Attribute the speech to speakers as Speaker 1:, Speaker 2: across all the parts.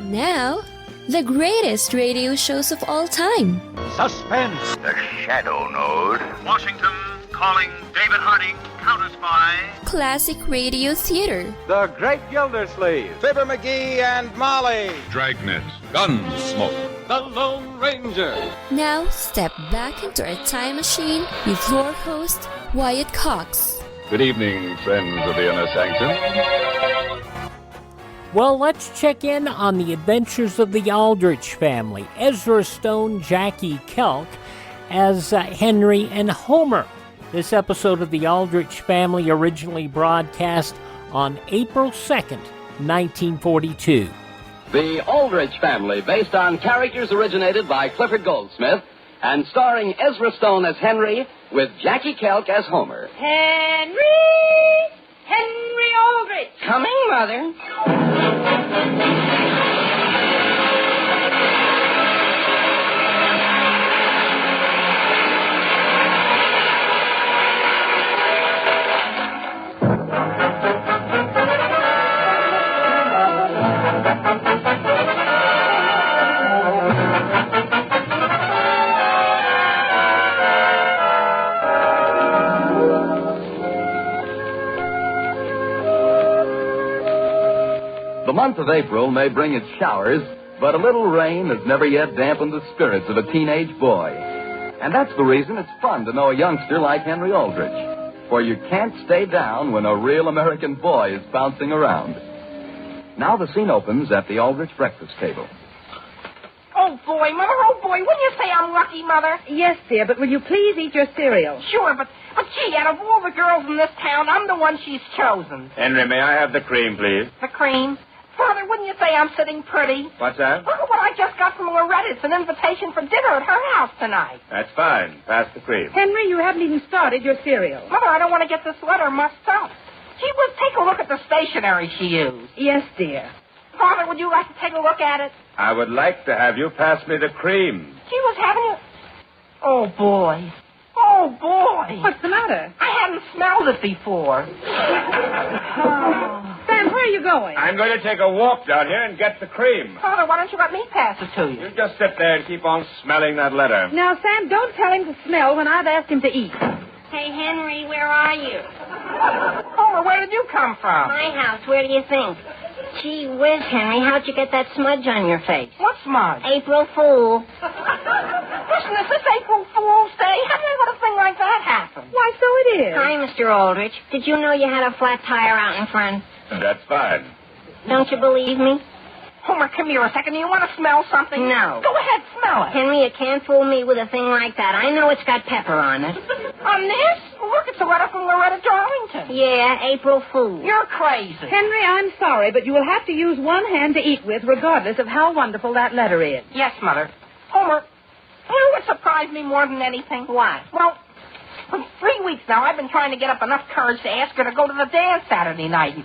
Speaker 1: Now, the greatest radio shows of all time.
Speaker 2: Suspense.
Speaker 3: The Shadow Node.
Speaker 4: Washington calling David Harding, counter-spy.
Speaker 1: Classic radio theater.
Speaker 2: The Great Gildersleeve. Fibber McGee and Molly.
Speaker 5: Dragnet. Gunsmoke.
Speaker 2: The Lone Ranger.
Speaker 1: Now, step back into our time machine with your host, Wyatt Cox.
Speaker 5: Good evening, friends of the Inner Sanctum.
Speaker 6: Well, let's check in on the adventures of the Aldrich family. Ezra-stone, Jackie-kelk as Henry and Homer. This episode of the Aldrich family originally broadcast on April 2nd, 1942.
Speaker 7: The Aldrich Family, based on characters originated by Clifford Goldsmith and starring Ezra-stone as Henry with Jackie-kelk as Homer.
Speaker 8: Henry Aldrich!
Speaker 7: Coming, Mother. The month of April may bring its showers, but a little rain has never yet dampened the spirits of a teenage boy. And that's the reason it's fun to know a youngster like Henry Aldrich. For you can't stay down when a real American boy is bouncing around. Now the scene opens at the Aldrich breakfast table.
Speaker 8: Oh, boy, Mother, oh, boy, wouldn't you say I'm lucky, Mother?
Speaker 9: Yes, dear, but will you please eat your cereal?
Speaker 8: Sure, but gee, out of all the girls in this town, I'm the one she's chosen.
Speaker 2: Henry, may I have the cream, please?
Speaker 8: The cream? Father, wouldn't you say I'm sitting pretty?
Speaker 2: What's that?
Speaker 8: Look at what I just got from Loretta. It's an invitation for dinner at her house tonight.
Speaker 2: That's fine. Pass the cream.
Speaker 9: Henry, you haven't even started your cereal.
Speaker 8: Mother, I don't want to get this letter mussed up. Gee whiz, take a look at the stationery she used.
Speaker 9: Yes, dear.
Speaker 8: Father, would you like to take a look at it?
Speaker 2: I would like to have you pass me the cream.
Speaker 8: She was having a... Oh, boy. Oh, boy.
Speaker 9: What's the matter?
Speaker 8: I hadn't smelled it before.
Speaker 9: Sam, where are you going?
Speaker 2: I'm going to take a walk down here and get the cream.
Speaker 8: Father, why don't you let me pass it to you?
Speaker 2: You just sit there and keep on smelling that letter.
Speaker 9: Now, Sam, don't tell him to smell when I've asked him to eat.
Speaker 10: Hey, Henry, where are you?
Speaker 8: Homer, where did you come from?
Speaker 10: My house. Where do you think? Gee whiz, Henry, how'd you get that smudge on your face?
Speaker 8: What smudge?
Speaker 10: April Fool.
Speaker 8: Listen, is this April Fool's Day? How did I let a thing like that happen?
Speaker 9: Why, so it is.
Speaker 10: Hi, Mr. Aldrich. Did you know you had a flat tire out in front?
Speaker 2: That's fine.
Speaker 10: Don't you believe me?
Speaker 8: Homer, come here a second. Do you want to smell something?
Speaker 10: No.
Speaker 8: Go ahead, smell it.
Speaker 10: Henry, you can't fool me with a thing like that. I know it's got pepper on it.
Speaker 8: On this? Look, it's a letter from Loretta Darlington.
Speaker 10: Yeah, April Fool.
Speaker 8: You're crazy.
Speaker 9: Henry, I'm sorry, but you will have to use one hand to eat with, regardless of how wonderful that letter is.
Speaker 8: Yes, Mother. Homer, you know what surprised me more than anything?
Speaker 10: What?
Speaker 8: Well, for 3 weeks now, I've been trying to get up enough courage to ask her to go to the dance Saturday night.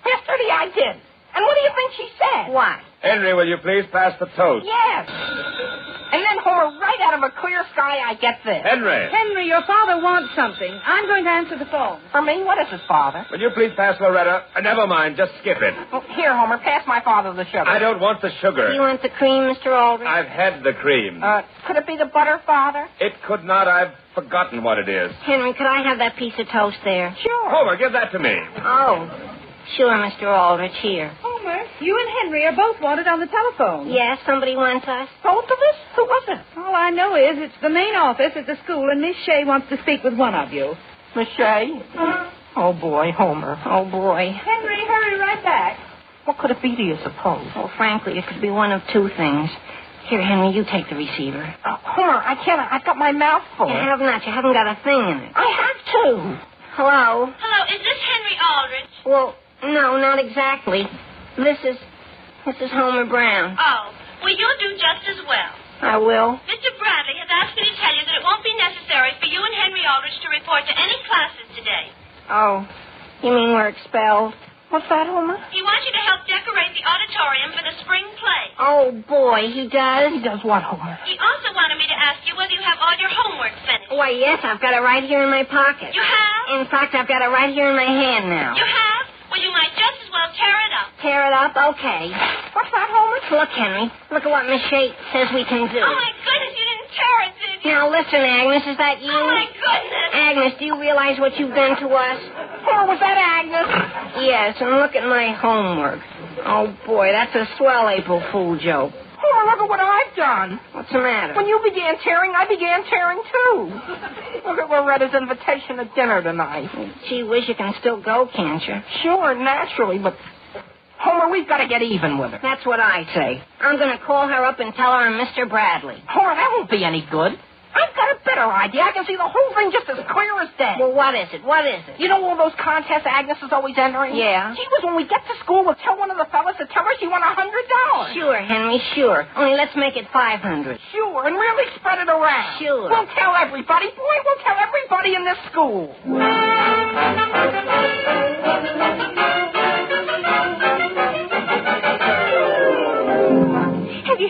Speaker 8: Yesterday I did. And what do you think she said?
Speaker 10: What?
Speaker 2: Henry, will you please pass the toast?
Speaker 8: Yes. And then, Homer, right out of a clear sky, I get this.
Speaker 2: Henry.
Speaker 9: Henry, your father wants something. I'm going to answer the phone.
Speaker 8: For me? What is it, Father?
Speaker 2: Will you please pass Loretta? Never mind, just skip it.
Speaker 8: Oh, here, Homer, pass my father the sugar.
Speaker 2: I don't want the sugar.
Speaker 10: Do you want the cream, Mr. Aldrich?
Speaker 2: I've had the cream.
Speaker 8: Could it be the butter, Father?
Speaker 2: It could not. I've forgotten what it is.
Speaker 10: Henry, could I have that piece of toast there?
Speaker 8: Sure.
Speaker 2: Homer, give that to me.
Speaker 10: Oh. Sure, Mr. Aldrich, here.
Speaker 9: Homer, you and Henry are both wanted on the telephone.
Speaker 10: Yes, somebody wants us.
Speaker 8: Both of us? Who was it?
Speaker 9: All I know is it's the main office at the school, and Miss Shea wants to speak with one of you.
Speaker 8: Miss Shea? Oh, boy, Homer. Oh, boy.
Speaker 9: Henry, hurry right back.
Speaker 8: What could it be, do you suppose?
Speaker 10: Well, frankly, it could be one of two things. Here, Henry, you take the receiver.
Speaker 8: Homer, I can't. I've got my mouth full.
Speaker 10: You have not. You haven't got a thing in it.
Speaker 8: I have to.
Speaker 10: Hello?
Speaker 11: Hello, is this Henry Aldrich?
Speaker 10: Well, no, not exactly. This is Homer Brown.
Speaker 11: Oh, well, you'll do just as well.
Speaker 10: I will.
Speaker 11: Mr. Bradley has asked me to tell you that it won't be necessary for you and Henry Aldrich to report to any classes today.
Speaker 10: Oh, you mean we're expelled?
Speaker 8: What's that, Homer?
Speaker 11: He wants you to help decorate the auditorium for the spring play.
Speaker 10: Oh, boy, he does?
Speaker 8: He does what, Homer?
Speaker 11: He also wanted me to ask you whether you have all your homework finished.
Speaker 10: Why, yes, I've got it right here in my pocket.
Speaker 11: You have?
Speaker 10: In fact, I've got it right here in my hand now.
Speaker 11: You have? Well, you might just as well tear it up.
Speaker 10: Tear it up? Okay.
Speaker 8: What's that, Homer?
Speaker 10: Look, Henry. Look at what Miss Shea says we can do.
Speaker 11: Oh, my goodness, you didn't tear it, did you?
Speaker 10: Now, listen, Agnes, is that you?
Speaker 11: Oh, my goodness.
Speaker 10: Agnes, do you realize what you've done to us?
Speaker 8: Oh, was that Agnes?
Speaker 10: Yes, and look at my homework. Oh, boy, that's a swell April Fool joke.
Speaker 8: Oh, look at what I've done.
Speaker 10: What's the matter?
Speaker 8: When you began tearing, I began tearing, too. Look at Loretta's invitation to dinner tonight.
Speaker 10: Gee whiz, you can still go, can't you?
Speaker 8: Sure, naturally, but... Homer, we've got to get even with her.
Speaker 10: That's what I say. I'm going to call her up and tell her I'm Mr. Bradley.
Speaker 8: Homer, that won't be any good. I've got a better idea. I can see the whole thing just as clear as day.
Speaker 10: Well, what is it? What is it?
Speaker 8: You know all those contests Agnes is always entering?
Speaker 10: Yeah.
Speaker 8: She was when we get to school, we'll tell one of the fellas to tell her she won $100.
Speaker 10: Sure, Henry, sure. Only let's make it 500.
Speaker 8: Sure, and really spread it around.
Speaker 10: Sure.
Speaker 8: We'll tell everybody. Boy, we'll tell everybody in this school.
Speaker 11: Have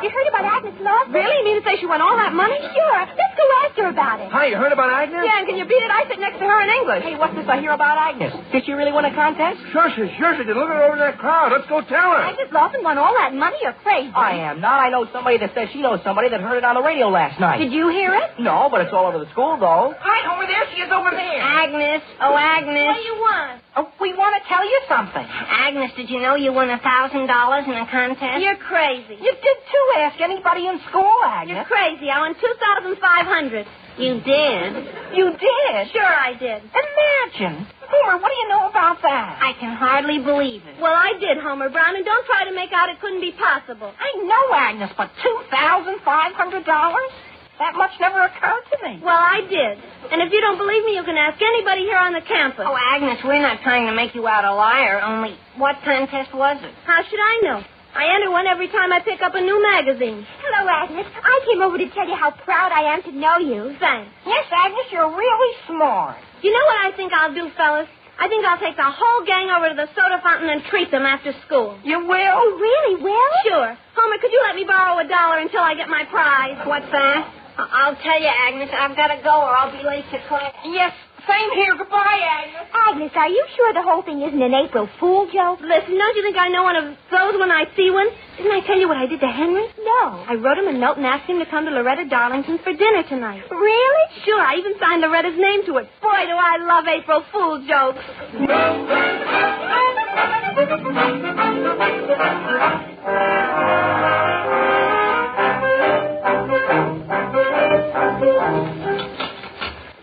Speaker 11: you heard about Agnes Lawson?
Speaker 9: Really? You mean to say she won all that money?
Speaker 11: Sure. Let's go ask her about it.
Speaker 2: Hi, you heard about Agnes?
Speaker 9: Yeah, and can you beat it? I sit next to her in English.
Speaker 8: Hey, what's this I hear about Agnes? Did she really win a contest?
Speaker 2: Sure she did. Look at her over in that crowd. Let's go tell her.
Speaker 11: Agnes Lawson won all that money? You're crazy.
Speaker 8: I am not. I know somebody that says she knows somebody that heard it on the radio last night.
Speaker 11: Did you hear it?
Speaker 8: No, but it's all over the school, though. Hi, Homer. There she is over there.
Speaker 10: Agnes. Oh, Agnes.
Speaker 11: What do you want?
Speaker 8: Oh, we want to tell you something.
Speaker 10: Agnes, did you know you won $1,000 in a contest?
Speaker 11: You're crazy.
Speaker 8: You did, too. Ask anybody in school, Agnes.
Speaker 11: You're crazy. I won $2,500.
Speaker 10: You did?
Speaker 8: You did?
Speaker 11: Sure I did.
Speaker 8: Imagine. Homer, what do you know about that?
Speaker 10: I can hardly believe it.
Speaker 11: Well, I did, Homer Brown, and don't try to make out it couldn't be possible.
Speaker 8: I know, Agnes, but $2,500? That much never occurred to me.
Speaker 11: Well, I did. And if you don't believe me, you can ask anybody here on the campus.
Speaker 10: Oh, Agnes, we're not trying to make you out a liar, only what contest was it?
Speaker 11: How should I know? I enter one every time I pick up a new magazine. Hello, Agnes. I came over to tell you how proud I am to know you. Thanks.
Speaker 8: Yes, Agnes, you're really smart.
Speaker 11: You know what I think I'll do, fellas? I think I'll take the whole gang over to the soda fountain and treat them after school.
Speaker 8: You will?
Speaker 11: You really will? Sure. Homer, could you let me borrow $1 until I get my prize?
Speaker 10: What's that? I'll tell you, Agnes, I've got to go or I'll be late to class.
Speaker 8: Yes, same here. Goodbye, Agnes.
Speaker 11: Agnes, are you sure the whole thing isn't an April Fool joke? Listen, don't you think I know one of those when I see one? Didn't I tell you what I did to Henry? No. I wrote him a note and asked him to come to Loretta Darlington's for dinner tonight. Really? Sure, I even signed Loretta's name to it. Boy, do I love April Fool jokes.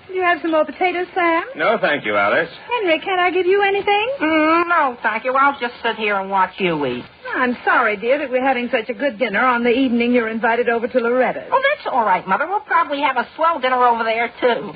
Speaker 9: Do you have some more potatoes, Sam?
Speaker 2: No, thank you, Alice.
Speaker 9: Henry, can I give you anything?
Speaker 8: No, thank you. I'll just sit here and watch you eat.
Speaker 9: I'm sorry, dear, that we're having such a good dinner on the evening you're invited over to Loretta's.
Speaker 8: Oh, that's all right, Mother. We'll probably have a swell dinner over there, too.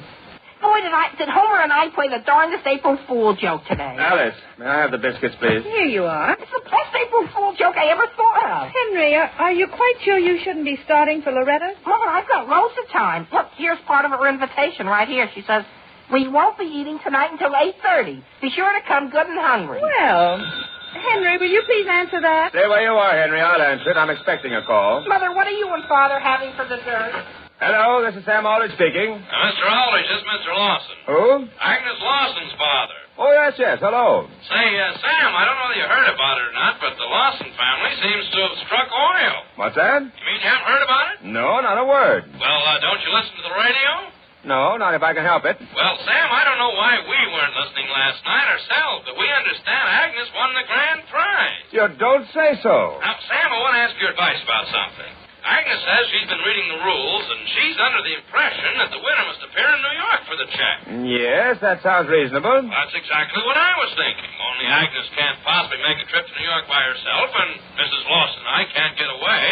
Speaker 8: Boy, did Homer and I play the darndest April Fool joke today.
Speaker 2: Alice, may I have the biscuits, please?
Speaker 9: Here you are.
Speaker 8: It's the best April Fool joke I ever thought of.
Speaker 9: Henry, are you quite sure you shouldn't be starting for Loretta's?
Speaker 8: Mother, I've got loads of time. Look, here's part of her invitation right here. She says, we won't be eating tonight until 8:30. Be sure to come good and hungry.
Speaker 9: Well, Henry, will you please answer that?
Speaker 2: Stay where you are, Henry. I'll answer it. I'm expecting a call.
Speaker 8: Mother, what are you and Father having for dessert?
Speaker 2: Hello, this is Sam Aldrich speaking.
Speaker 4: Mr. Aldrich, this is Mr. Lawson.
Speaker 2: Who?
Speaker 4: Agnes Lawson's father.
Speaker 2: Oh, yes. Hello.
Speaker 4: Say, Sam, I don't know whether you heard about it or not, but the Lawson family seems to have struck oil.
Speaker 2: What's that?
Speaker 4: You mean you haven't heard about it?
Speaker 2: No, not a word.
Speaker 4: Well, don't you listen to the radio?
Speaker 2: No, not if I can help it.
Speaker 4: Well, Sam, I don't know why we weren't listening last night ourselves, but we understand Agnes won the grand prize.
Speaker 2: You don't say so.
Speaker 4: Now, Sam, I want to ask your advice about something. Agnes says she's been reading the rules, and she's under the impression that the winner must appear in New York for the check.
Speaker 2: Yes, that sounds reasonable.
Speaker 4: That's exactly what I was thinking. Only Agnes can't possibly make a trip to New York by herself, and Mrs. Lawson and I can't get away.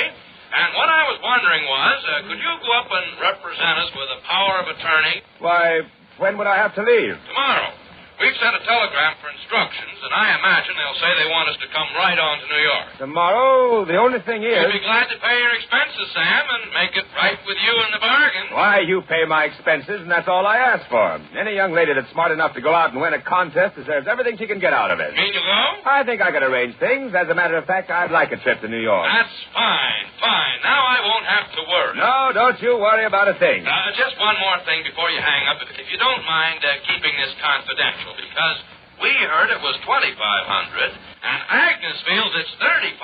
Speaker 4: And what I was wondering was, could you go up and represent us with a power of attorney?
Speaker 2: Why, when would I have to leave?
Speaker 4: Tomorrow. We've sent a telegram for instructions, and I imagine they'll say they want us to come right on to New York.
Speaker 2: Tomorrow, the only thing is...
Speaker 4: We'd be glad to pay your expenses, Sam, and make it right with you in the bargain.
Speaker 2: Why, you pay my expenses, and that's all I ask for. Any young lady that's smart enough to go out and win a contest deserves everything she can get out of it.
Speaker 4: Mean you go?
Speaker 2: I think I could arrange things. As a matter of fact, I'd like a trip to New York.
Speaker 4: That's fine. Now I won't have to worry.
Speaker 2: No, don't you worry about a thing.
Speaker 4: Just one more thing before you hang up. If you don't mind keeping this confidential, because We heard it was $2,500, and Agnes feels it's $35,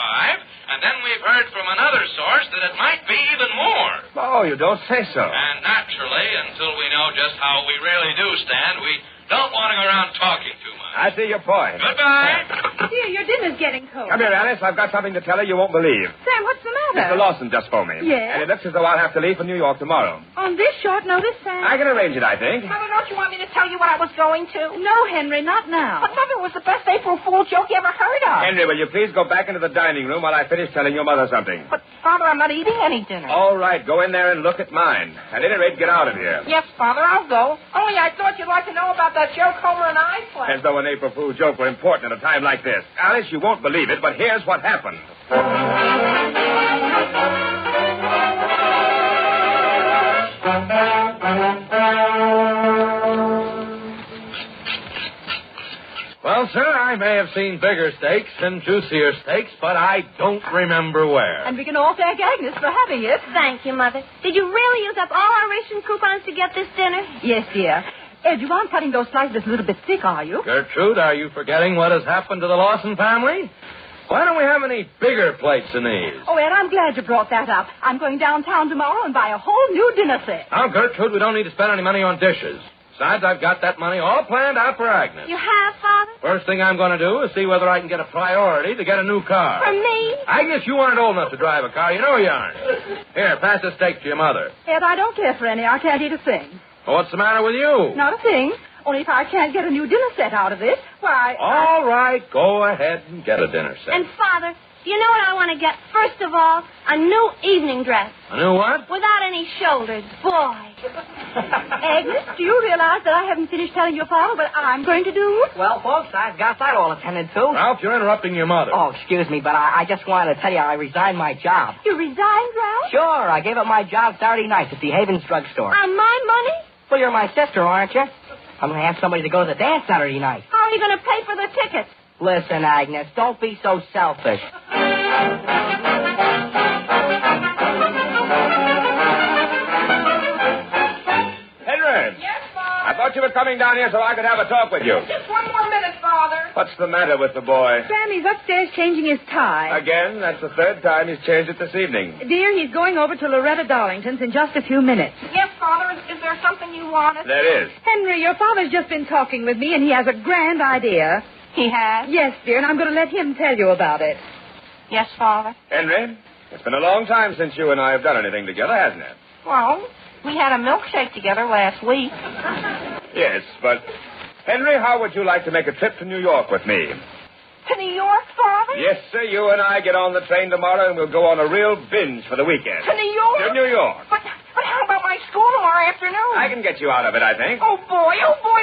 Speaker 4: and then we've heard from another source that it might be even more.
Speaker 2: Oh, you don't say so.
Speaker 4: And naturally, until we know just how we really do stand, we don't want to go around talking too much.
Speaker 2: I see your point.
Speaker 4: Goodbye.
Speaker 9: Dear, your dinner's getting cold.
Speaker 2: Come here, Alice. I've got something to tell you won't believe.
Speaker 9: Sam, what's the
Speaker 2: Mr.
Speaker 9: matter?
Speaker 2: Lawson just phoned me.
Speaker 9: Yes?
Speaker 2: And it looks as though I'll have to leave for New York tomorrow.
Speaker 9: On this short notice, Sam?
Speaker 2: I can arrange it, I think.
Speaker 8: Mother, don't you want me to tell you what I was going to?
Speaker 9: No, Henry, not now.
Speaker 8: But, Mother, it was the best April Fool joke you ever heard of.
Speaker 2: Henry, will you please go back into the dining room while I finish telling your mother something?
Speaker 8: But, Father, I'm not eating any dinner.
Speaker 2: All right, go in there and look at mine. At any rate, get out of here.
Speaker 8: Yes, Father, I'll go. Only I thought you'd like to know about that joke Homer and I played.
Speaker 2: As though an April Fool joke were important at a time like this. Alice, you won't believe it, but here's what happened.
Speaker 12: Well, sir, I may have seen bigger steaks and juicier steaks, but I don't remember where.
Speaker 9: And we can all thank Agnes for having it.
Speaker 11: Thank you, Mother. Did you really use up all our ration coupons to get this dinner?
Speaker 9: Yes, dear. Ed, you aren't cutting those slices a little bit thick, are you?
Speaker 12: Gertrude, are you forgetting what has happened to the Lawson family? Why don't we have any bigger plates than these?
Speaker 9: Oh, Ed, I'm glad you brought that up. I'm going downtown tomorrow and buy a whole new dinner set.
Speaker 12: Now, Gertrude, we don't need to spend any money on dishes. Besides, I've got that money all planned out for Agnes.
Speaker 11: You have, Father?
Speaker 12: First thing I'm going to do is see whether I can get a priority to get a new car.
Speaker 11: For me?
Speaker 12: Agnes, you aren't old enough to drive a car. You know you aren't. Here, pass the steak to your mother.
Speaker 9: Ed, I don't care for any. I can't eat a thing.
Speaker 12: Well, what's the matter with you?
Speaker 9: Not a thing. Only if I can't get a new dinner set out of this, why...
Speaker 12: All right, go ahead and get a dinner set.
Speaker 11: And, Father, do you know what I want to get? First of all, a new evening dress.
Speaker 12: A new what?
Speaker 11: Without any shoulders. Boy.
Speaker 9: Agnes, do you realize that I haven't finished telling your father what I'm going to do?
Speaker 8: Well, folks, I've got that all attended to.
Speaker 12: Ralph, you're interrupting your mother.
Speaker 8: Oh, excuse me, but I just wanted to tell you I resigned my job.
Speaker 9: You resigned, Ralph?
Speaker 8: Sure, I gave up my job Saturday night at the Havens drugstore.
Speaker 11: On my money?
Speaker 8: Well, you're my sister, aren't you? I'm going to have somebody to go to the dance Saturday night.
Speaker 11: How are you going to pay for the tickets?
Speaker 8: Listen, Agnes, don't be so selfish.
Speaker 2: Henry!
Speaker 8: Yes, Father?
Speaker 2: I thought you were coming down here so I could have a talk with you.
Speaker 8: Just one more minute, Father.
Speaker 2: What's the matter with the boy?
Speaker 9: Sammy's upstairs changing his tie.
Speaker 2: Again, that's the third time he's changed it this evening.
Speaker 9: Dear, he's going over to Loretta Darlington's in just a few minutes.
Speaker 8: Yes, Father. Is there something you wanted?
Speaker 2: There is.
Speaker 9: Henry, your father's just been talking with me, and he has a grand idea.
Speaker 8: He has?
Speaker 9: Yes, dear, and I'm going to let him tell you about it.
Speaker 8: Yes, Father.
Speaker 2: Henry, it's been a long time since you and I have done anything together, hasn't it?
Speaker 8: Well, we had a milkshake together last week.
Speaker 2: Yes, but... Henry, how would you like to make a trip to New York with me?
Speaker 8: To New York, Father?
Speaker 2: Yes, sir. You and I get on the train tomorrow, and we'll go on a real binge for the weekend.
Speaker 8: To New York?
Speaker 2: To New York.
Speaker 8: But how about my school tomorrow afternoon?
Speaker 2: I can get you out of it, I think.
Speaker 8: Oh, boy,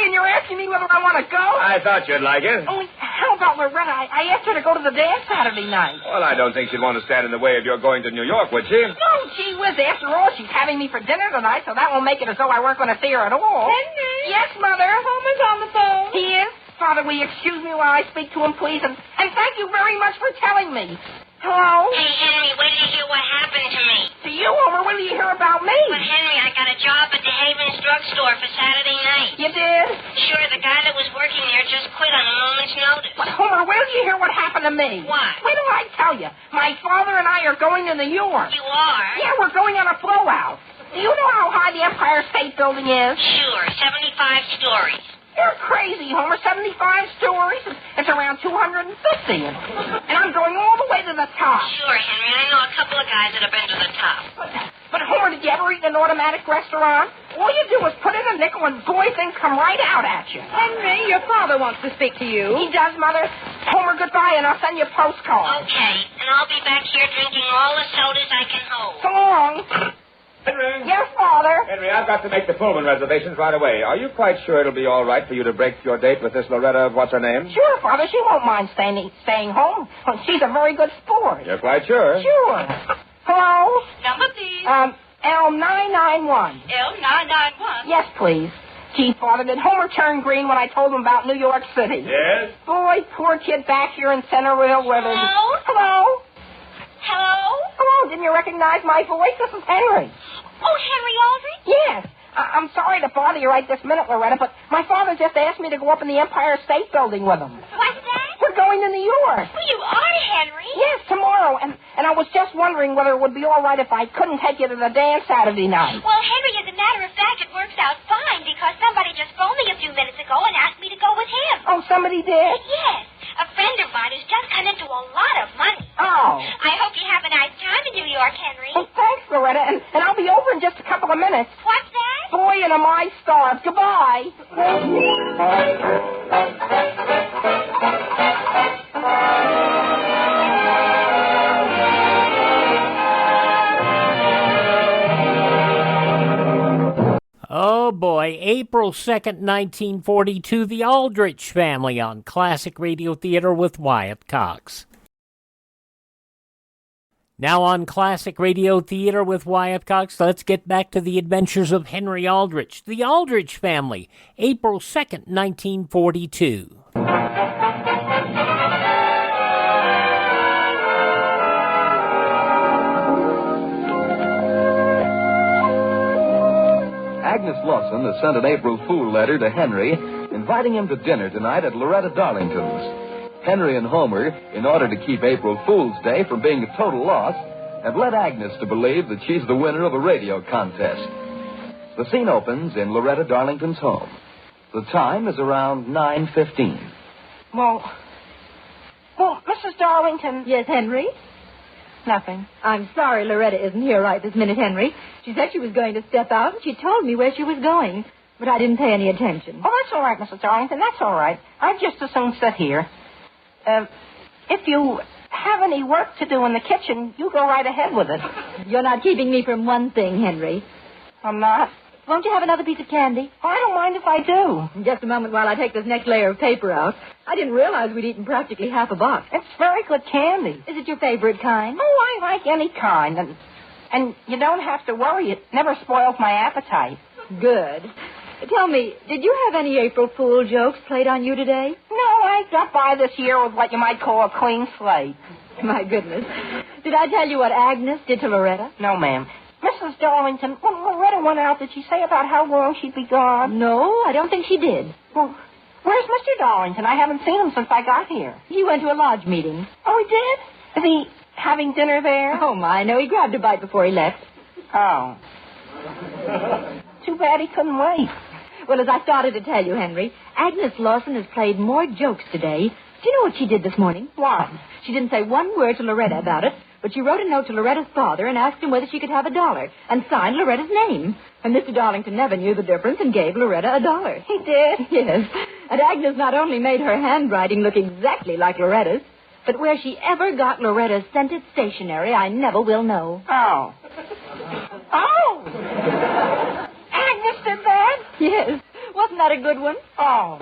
Speaker 8: and you're asking me whether I want to go?
Speaker 2: I thought you'd like it.
Speaker 8: Only, how about Loretta? I asked her to go to the dance Saturday night.
Speaker 2: Well, I don't think she'd want to stand in the way of your going to New York, would she?
Speaker 8: No, gee whiz. After all, she's having me for dinner tonight, so that will make it as though I weren't going to see her at all.
Speaker 11: Henry?
Speaker 8: Yes, Mother?
Speaker 11: Homer's on the phone.
Speaker 8: He is? Father, will you excuse me while I speak to him, please? And thank you very much for telling me. Hello?
Speaker 10: Hey, Henry, when did you hear what happened to me?
Speaker 8: To you, Homer, when did you hear about me?
Speaker 10: Well, Henry, I got a job at the Havens drugstore for Saturday night.
Speaker 8: You did?
Speaker 10: Sure, the guy that was working there just quit on a moment's notice.
Speaker 8: But, Homer, when did you hear what happened to me?
Speaker 10: What?
Speaker 8: Wait till I tell you. My father and I are going to New York.
Speaker 10: You are?
Speaker 8: Yeah, we're going on a blowout. Do you know how high the Empire State Building is?
Speaker 10: Sure, 75 stories.
Speaker 8: You're crazy, Homer. 75 stories? It's around 250. And I'm going all the way to the top.
Speaker 10: Sure, Henry. I know a couple of guys that have been to the top.
Speaker 8: But Homer, did you ever eat in an automatic restaurant? All you do is put in a nickel and boy, things come right out at you.
Speaker 9: Henry, your father wants to speak to you.
Speaker 8: He does, Mother. Homer, goodbye, and I'll send you a postcard.
Speaker 10: Okay, and I'll be back here drinking all the sodas I can hold.
Speaker 8: So long.
Speaker 2: Henry?
Speaker 8: Yes, Father?
Speaker 2: Henry, I've got to make the Pullman reservations right away. Are you quite sure it'll be all right for you to break your date with this Loretta, what's-her-name?
Speaker 8: Sure, Father. She won't mind staying home. She's a very good sport.
Speaker 2: You're quite sure?
Speaker 8: Sure. Hello?
Speaker 10: Number, please.
Speaker 8: L991.
Speaker 10: L991?
Speaker 8: Yes, please. Gee, Father, did Homer turn green when I told him about New York City?
Speaker 2: Yes?
Speaker 8: Boy, poor kid back here in Center Railroad.
Speaker 10: Hello?
Speaker 8: Hello?
Speaker 10: Hello?
Speaker 8: Hello, didn't you recognize my voice? This is Henry.
Speaker 10: Oh, Henry Aldrich?
Speaker 8: Yes. I'm sorry to bother you right this minute, Loretta, but my father just asked me to go up in the Empire State Building with him.
Speaker 11: What's that?
Speaker 8: We're going to New York.
Speaker 11: Well, you are, Henry.
Speaker 8: Yes, tomorrow. And I was just wondering whether it would be all right if I couldn't take you to the dance Saturday night.
Speaker 11: Well, Henry, as a matter of fact, it works out fine because somebody just phoned me a few minutes ago and asked me to go with him.
Speaker 8: Oh, somebody did?
Speaker 11: Yes. A friend of mine who's just come into a lot of money.
Speaker 8: Oh.
Speaker 11: I hope you have a nice time in New York, Henry.
Speaker 8: Oh, thanks, Loretta. And I'll be over in just a couple of minutes.
Speaker 11: What's that?
Speaker 8: Boy, and am I starved. Goodbye.
Speaker 6: Oh boy, April 2nd, 1942, The Aldrich Family on Classic Radio Theater with Wyatt Cox. Now on Classic Radio Theater with Wyatt Cox, let's get back to the adventures of Henry Aldrich. The Aldrich Family, April 2nd, 1942.
Speaker 7: Agnes Lawson has sent an April Fool letter to Henry, inviting him to dinner tonight at Loretta Darlington's. Henry and Homer, in order to keep April Fool's Day from being a total loss, have led Agnes to believe that she's the winner of a radio contest. The scene opens in Loretta Darlington's home. The time is around 9:15.
Speaker 8: Well, Mrs. Darlington.
Speaker 9: Yes, Henry?
Speaker 8: Nothing.
Speaker 9: I'm sorry Loretta isn't here right this minute, Henry. She said she was going to step out, and she told me where she was going. But I didn't pay any attention.
Speaker 8: Oh, that's all right, Mrs. Darlington. That's all right. I'd just as soon sit here. If you have any work to do in the kitchen, you go right ahead with it.
Speaker 9: You're not keeping me from one thing, Henry.
Speaker 8: I'm not.
Speaker 9: Won't you have another piece of candy?
Speaker 8: Oh, I don't mind if I do.
Speaker 9: In just a moment while I take this next layer of paper out. I didn't realize we'd eaten practically half a box.
Speaker 8: It's very good candy.
Speaker 9: Is it your favorite kind?
Speaker 8: Oh, I like any kind. And you don't have to worry. It never spoils my appetite.
Speaker 9: Good. Tell me, did you have any April Fool jokes played on you today?
Speaker 8: No, I got by this year with what you might call a clean slate.
Speaker 9: My goodness. Did I tell you what Agnes did to Loretta?
Speaker 8: No, ma'am. Mrs. Darlington, when Loretta went out, did she say about how long she'd be gone?
Speaker 9: No, I don't think she did.
Speaker 8: Well, where's Mr. Darlington? I haven't seen him since I got here.
Speaker 9: He went to a lodge meeting.
Speaker 8: Oh, he did? Is he having dinner there?
Speaker 9: Oh, my, no, he grabbed a bite before he left.
Speaker 8: Oh. Too bad he couldn't wait.
Speaker 9: Well, as I started to tell you, Henry, Agnes Lawson has played more jokes today. Do you know what she did this morning?
Speaker 8: What?
Speaker 9: She didn't say one word to Loretta about it, but she wrote a note to Loretta's father and asked him whether she could have $1 and signed Loretta's name. And Mr. Darlington never knew the difference and gave Loretta $1.
Speaker 8: He did?
Speaker 9: Yes. And Agnes not only made her handwriting look exactly like Loretta's, but where she ever got Loretta's scented stationery, I never will know.
Speaker 8: Oh. Oh! Agnes did that?
Speaker 9: Yes. Wasn't that a good one?
Speaker 8: Oh.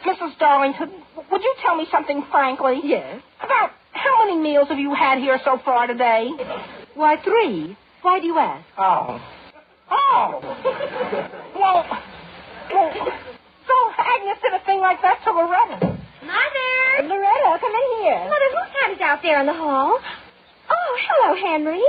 Speaker 8: Mrs. Darlington, would you tell me something frankly?
Speaker 9: Yes.
Speaker 8: About how many meals have you had here so far today?
Speaker 9: Why, 3. Why do you ask?
Speaker 8: Oh. Oh. Well, so Agnes did a thing like that to Loretta.
Speaker 11: Mother!
Speaker 9: Loretta, come in here.
Speaker 11: Mother, who's that is out there in the hall? Oh, hello, Henry.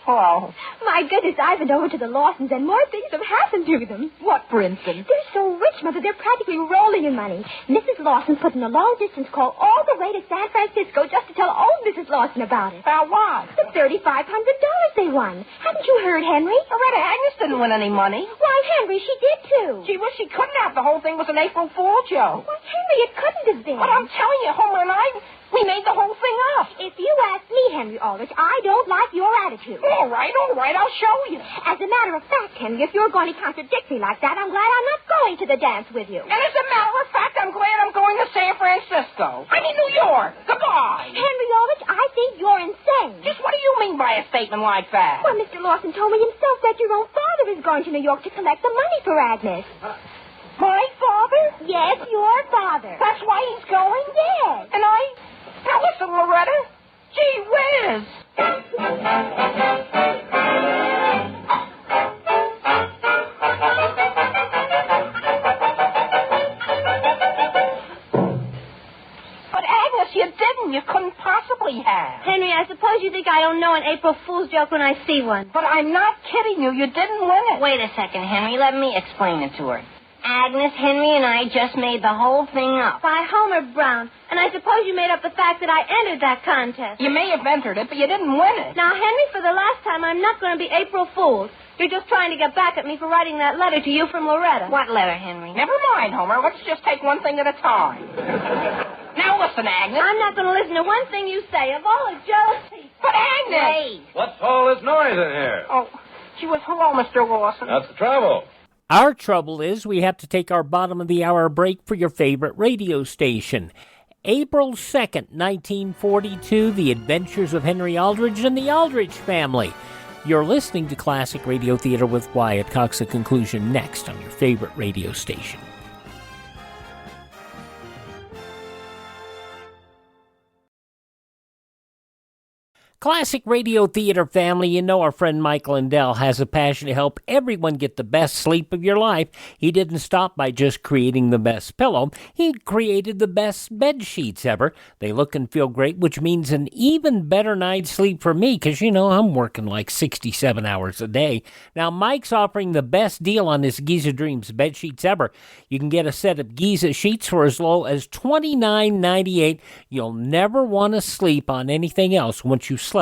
Speaker 8: Oh.
Speaker 11: My goodness, I've been over to the Lawsons, and more things have happened to them.
Speaker 9: What, for instance?
Speaker 11: They're so rich, Mother, they're practically rolling in money. Mrs. Lawson put in a long-distance call all the way to San Francisco just to tell old Mrs. Lawson about it.
Speaker 8: About what?
Speaker 11: The $3,500 they won. Haven't you heard, Henry?
Speaker 8: Loretta, Agnes didn't win any money.
Speaker 11: Why, Henry, she did, too.
Speaker 8: Gee, well, she couldn't have. The whole thing was an April Fool joke.
Speaker 11: Well, Henry, it couldn't have been.
Speaker 8: But I'm telling you, Homer and I, we made the whole thing up.
Speaker 11: If you ask me, Henry Aldrich, I don't like your attitude.
Speaker 8: All right, I'll show you.
Speaker 11: As a matter of fact, Henry, if you're going to contradict me like that, I'm glad I'm not going to the dance with you.
Speaker 8: And as a matter of fact, I'm glad I'm going to San Francisco. I mean, New York. Goodbye.
Speaker 11: Henry Aldrich, I think you're insane.
Speaker 8: Just what do you mean by a statement like that?
Speaker 11: Well, Mr. Lawson told me himself that your own father is going to New York to collect the money for Agnes.
Speaker 8: My father?
Speaker 11: Yes, your father.
Speaker 8: That's why he's going?
Speaker 11: Yes.
Speaker 8: And Now listen, Loretta. Gee whiz. But Agnes, you didn't. You couldn't possibly have.
Speaker 11: Henry, I suppose suppose you think I don't know an April Fool's joke when I see one.
Speaker 8: But I'm not kidding you. You didn't win it.
Speaker 10: Wait a second, Henry. Let me explain it to her. Agnes, Henry, and I just made the whole thing up.
Speaker 11: By Homer Brown. And I suppose you made up the fact that I entered that contest.
Speaker 8: You may have entered it, but you didn't win it.
Speaker 11: Now, Henry, for the last time, I'm not going to be April Fool's. You're just trying to get back at me for writing that letter to you from Loretta.
Speaker 10: What letter, Henry?
Speaker 8: Never mind, Homer. Let's just take one thing at a time. Now listen, Agnes.
Speaker 11: I'm not going to listen to one thing you say. Of all the jealousy.
Speaker 8: But Agnes!
Speaker 10: Wait.
Speaker 12: What's all this noise in here?
Speaker 8: Oh, gee whiz, hello, Mr. Lawson.
Speaker 12: That's the trouble.
Speaker 6: Our trouble is we have to take our bottom of the hour break for your favorite radio station. April 2nd, 1942, The Adventures of Henry Aldrich and the Aldrich Family. You're listening to Classic Radio Theater with Wyatt Cox. The conclusion next on your favorite radio station. Classic Radio Theater family, you know our friend Mike Lindell has a passion to help everyone get the best sleep of your life. He didn't stop by just creating the best pillow. He created the best bed sheets ever. They look and feel great, which means an even better night's sleep for me, because, you know, I'm working like 67 hours a day. Now, Mike's offering the best deal on his Giza Dreams bed sheets ever. You can get a set of Giza sheets for as low as $29.98. You'll never want to sleep on anything else once you slept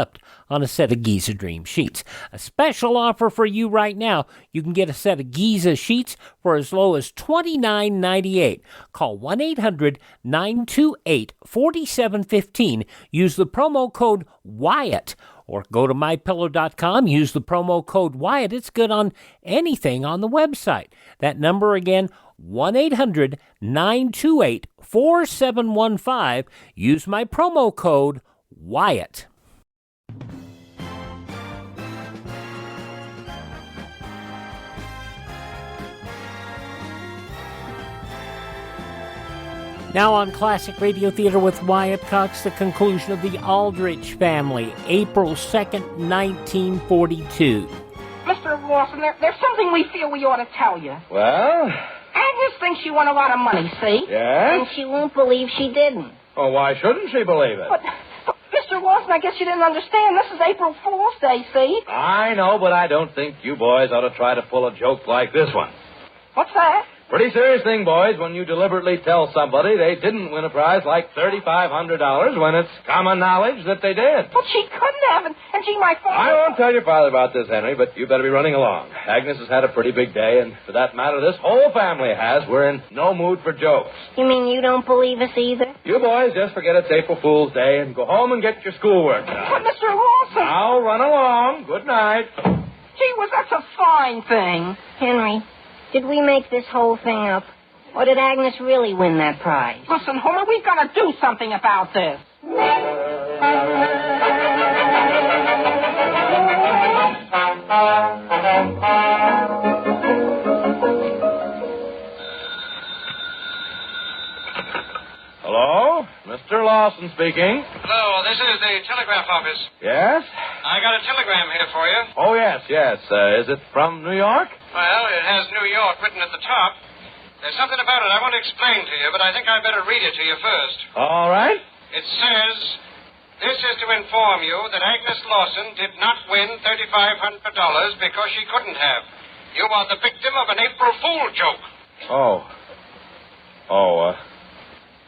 Speaker 6: on a set of Giza Dream sheets. A special offer for you right now. You can get a set of Giza sheets for as low as $29.98. Call 1-800-928-4715. Use the promo code Wyatt. Or go to mypillow.com, use the promo code Wyatt. It's good on anything on the website. That number again, 1-800-928-4715. Use my promo code Wyatt. Now on Classic Radio Theater with Wyatt Cox, the conclusion of the Aldrich Family, April 2nd, 1942.
Speaker 8: Mr. Lawson, there's something we feel we ought to tell you.
Speaker 12: Well?
Speaker 8: Agnes thinks she won a lot of money, see?
Speaker 12: Yes?
Speaker 10: And she won't believe she didn't.
Speaker 12: Oh, why shouldn't she believe it?
Speaker 8: But Mr. Lawson, I guess you didn't understand. This is April Fool's Day, see?
Speaker 12: I know, but I don't think you boys ought to try to pull a joke like this one.
Speaker 8: What's that?
Speaker 12: Pretty serious thing, boys, when you deliberately tell somebody they didn't win a prize like $3,500 when it's common knowledge that they did.
Speaker 8: But she couldn't have, and gee, my father...
Speaker 12: I won't tell your father about this, Henry, but you better be running along. Agnes has had a pretty big day, and for that matter, this whole family has. We're in no mood for jokes.
Speaker 10: You mean you don't believe us either?
Speaker 12: You boys just forget it's April Fool's Day and go home and get your schoolwork done.
Speaker 8: But Mr. Lawson...
Speaker 12: Now, run along. Good night.
Speaker 8: Gee whiz, that's a fine thing.
Speaker 10: Henry, did we make this whole thing up? Or did Agnes really win that prize?
Speaker 8: Listen, Homer, we've got to do something about this.
Speaker 12: Hello? Mr. Lawson speaking.
Speaker 4: Hello, this is the telegraph office.
Speaker 12: Yes?
Speaker 4: I got a telegram here for you.
Speaker 12: Oh, yes. Is it from New York?
Speaker 4: Well, it has New York written at the top. There's something about it I want to explain to you, but I think I'd better read it to you first.
Speaker 12: All right.
Speaker 4: It says, this is to inform you that Agnes Lawson did not win $3,500 because she couldn't have. You are the victim of an April Fool joke.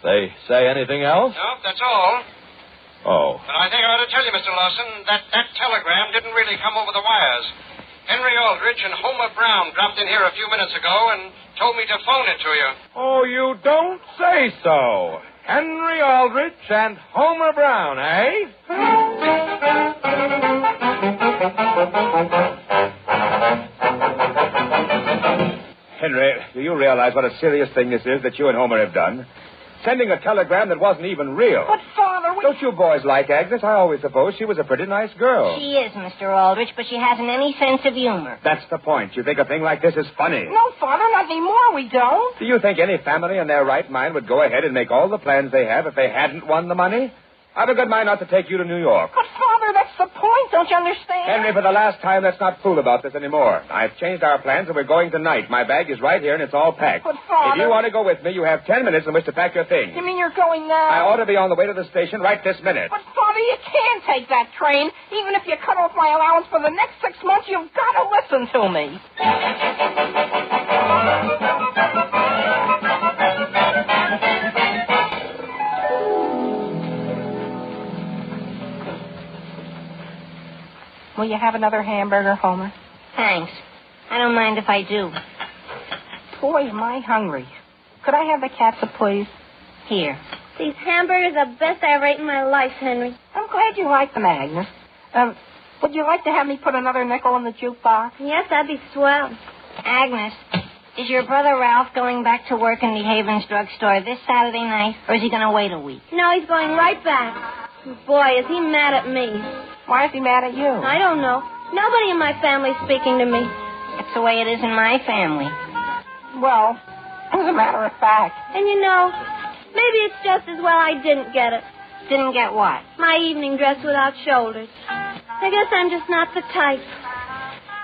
Speaker 12: They say anything else?
Speaker 4: No, that's all.
Speaker 12: Oh.
Speaker 4: But I think I ought to tell you, Mr. Lawson, that telegram didn't really come over the wires. Henry Aldrich and Homer Brown dropped in here a few minutes ago and told me to phone it to you.
Speaker 12: Oh, you don't say so. Henry Aldrich and Homer Brown, eh?
Speaker 2: Henry, do you realize what a serious thing this is that you and Homer have done? Sending a telegram that wasn't even real.
Speaker 8: But, Father,
Speaker 2: Don't you boys like Agnes? I always supposed she was a pretty nice girl.
Speaker 10: She is, Mr. Aldrich, but she hasn't any sense of humor.
Speaker 2: That's the point. You think a thing like this is funny.
Speaker 8: No, Father, not anymore, we don't.
Speaker 2: Do you think any family in their right mind would go ahead and make all the plans they have if they hadn't won the money? I've a good mind not to take you to New York.
Speaker 8: But, Father, that's the point? Don't you understand?
Speaker 2: Henry, for the last time, let's not fool about this anymore. I've changed our plans and we're going tonight. My bag is right here and it's all packed.
Speaker 8: But, Father...
Speaker 2: If you want to go with me, you have 10 minutes in which to pack your things.
Speaker 8: You mean you're going now?
Speaker 2: I ought to be on the way to the station right this minute.
Speaker 8: But, Father, you can't take that train. Even if you cut off my allowance for the next 6 months, you've got to listen to me. Will you have another hamburger, Homer?
Speaker 10: Thanks. I don't mind if I do.
Speaker 8: Boy, am I hungry. Could I have the catsup, please?
Speaker 10: Here.
Speaker 11: These hamburgers are the best I ever ate in my life, Henry.
Speaker 8: I'm glad you like them, Agnes. Would you like to have me put another nickel in the jukebox?
Speaker 11: Yes, that'd be swell.
Speaker 10: Agnes, is your brother Ralph going back to work in the Havens drugstore this Saturday night, or is he going to wait a week?
Speaker 11: No, he's going right back. Boy, is he mad at me.
Speaker 8: Why is he mad at you?
Speaker 11: I don't know. Nobody in my family's speaking to me.
Speaker 10: That's the way it is in my family.
Speaker 8: Well, as a matter of fact.
Speaker 11: And you know, maybe it's just as well I didn't get it.
Speaker 10: Didn't get what?
Speaker 11: My evening dress without shoulders. I guess I'm just not the type.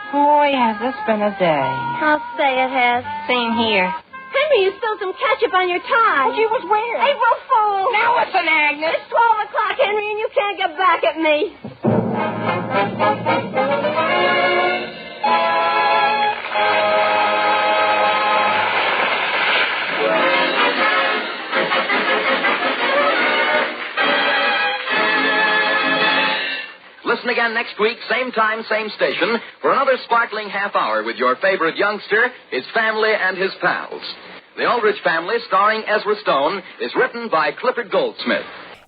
Speaker 8: Boy, has this been a day.
Speaker 11: I'll say it has.
Speaker 10: Same here.
Speaker 11: Henry, you spilled some ketchup on your tie.
Speaker 8: But you was where?
Speaker 11: April Fool.
Speaker 8: Now listen, Agnes.
Speaker 11: It's 12 o'clock, Henry, and you can't get back at me.
Speaker 7: Listen again next week, same time, same station, for another sparkling half hour with your favorite youngster, his family, and his pals. The Aldrich Family, starring Ezra-Stone, is written by Clifford Goldsmith.